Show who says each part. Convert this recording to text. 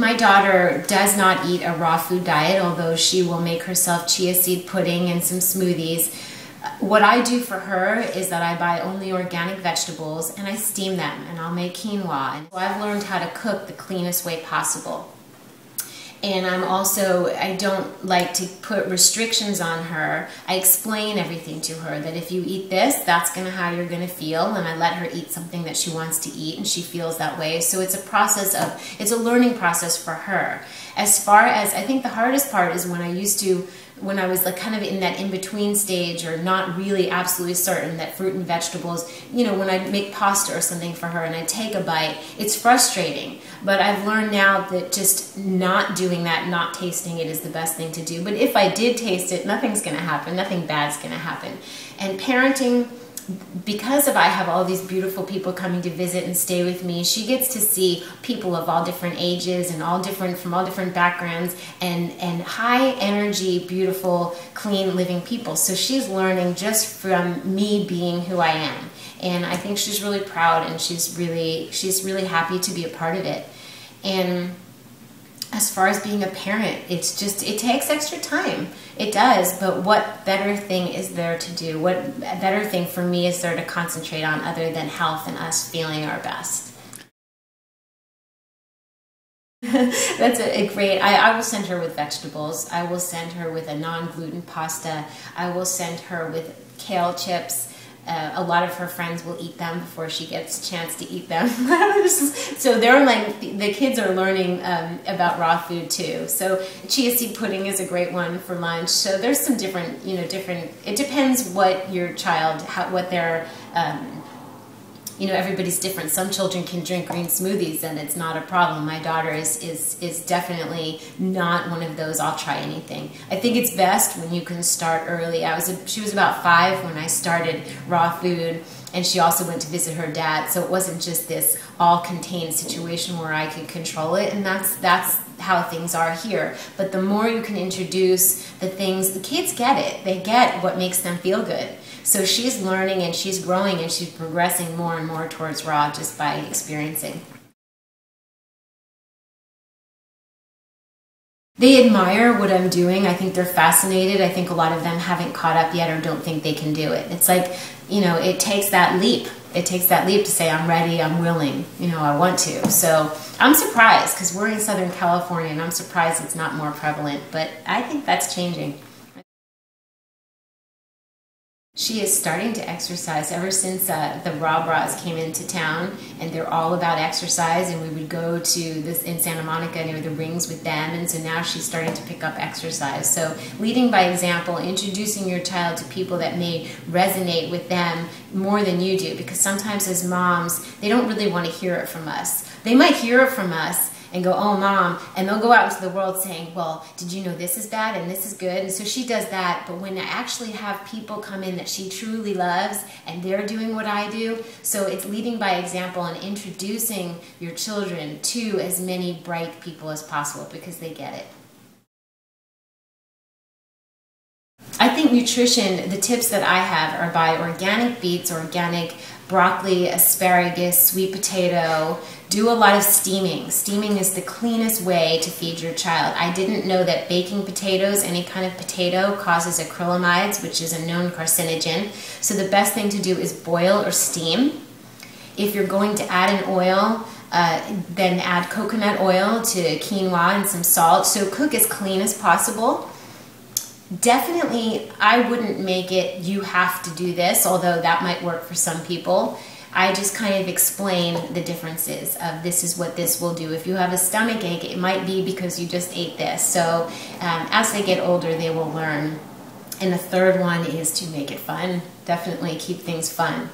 Speaker 1: My daughter does not eat a raw food diet, although she will make herself chia seed pudding and some smoothies. What I do for her is that I buy only organic vegetables and I steam them, and I'll make quinoa. And so I've learned how to cook the cleanest way possible. And I don't like to put restrictions on her. I explain everything to her, that if you eat this, that's how you're gonna feel, and I let her eat something that she wants to eat and she feels that way. So it's a learning process for her. As far as, I think the hardest part is when I was like kind of in that in-between stage, or not really absolutely certain that fruit and vegetables, when I make pasta or something for her and I take a bite, it's frustrating. But I've learned now that just not doing that, not tasting it, is the best thing to do. But if I did taste it, nothing's gonna happen, nothing bad's gonna happen. And parenting, because I have all these beautiful people coming to visit and stay with me, she gets to see people of all different ages and from all different backgrounds, and high energy, beautiful, clean living people. So she's learning just from me being who I am. And I think she's really proud, and she's really happy to be a part of it. And as far as being a parent, it takes extra time. It does, but what better thing is there to do? What better thing for me is there to concentrate on other than health and us feeling our best? That's a great, I will send her with vegetables. I will send her with a non-gluten pasta. I will send her with kale chips. A lot of her friends will eat them before she gets a chance to eat them. So they're like, the kids are learning about raw food too. So chia seed pudding is a great one for lunch. So there's some different, it depends what your child, what their, everybody's different. Some children can drink green smoothies and it's not a problem. My daughter is definitely not one of those, I'll try anything. I think it's best when you can start early. She was about 5 when I started raw food, and she also went to visit her dad, so it wasn't just this all-contained situation where I could control it, and that's how things are here. But the more you can introduce the things, the kids get it. They get what makes them feel good. So she's learning and she's growing and she's progressing more and more towards raw just by experiencing. They admire what I'm doing. I think they're fascinated. I think a lot of them haven't caught up yet or don't think they can do it. It's like, it takes that leap. It takes that leap to say, I'm ready, I'm willing, I want to. So I'm surprised, because we're in Southern California, and I'm surprised it's not more prevalent, but I think that's changing. She is starting to exercise ever since the Raw Bras came into town, and they're all about exercise, and we would go to this in Santa Monica near the rings with them, and so now she's starting to pick up exercise. So leading by example, introducing your child to people that may resonate with them more than you do, because sometimes as moms, they don't really want to hear it from us. They might hear it from us and go, oh mom, and they'll go out into the world saying, well, did you know this is bad and this is good? And so she does that, but when I actually have people come in that she truly loves and they're doing what I do, so it's leading by example and introducing your children to as many bright people as possible, because they get it. I think nutrition, the tips that I have are by organic beets, organic broccoli, asparagus, sweet potato. Do a lot of steaming. Steaming is the cleanest way to feed your child. I didn't know that baking potatoes, any kind of potato, causes acrylamides, which is a known carcinogen. So the best thing to do is boil or steam. If you're going to add an oil, then add coconut oil to quinoa and some salt. So cook as clean as possible. Definitely, I wouldn't make it, you have to do this, although that might work for some people. I just kind of explain the differences of this is what this will do. If you have a stomach ache, it might be because you just ate this. So as they get older, they will learn. And the third one is to make it fun. Definitely keep things fun.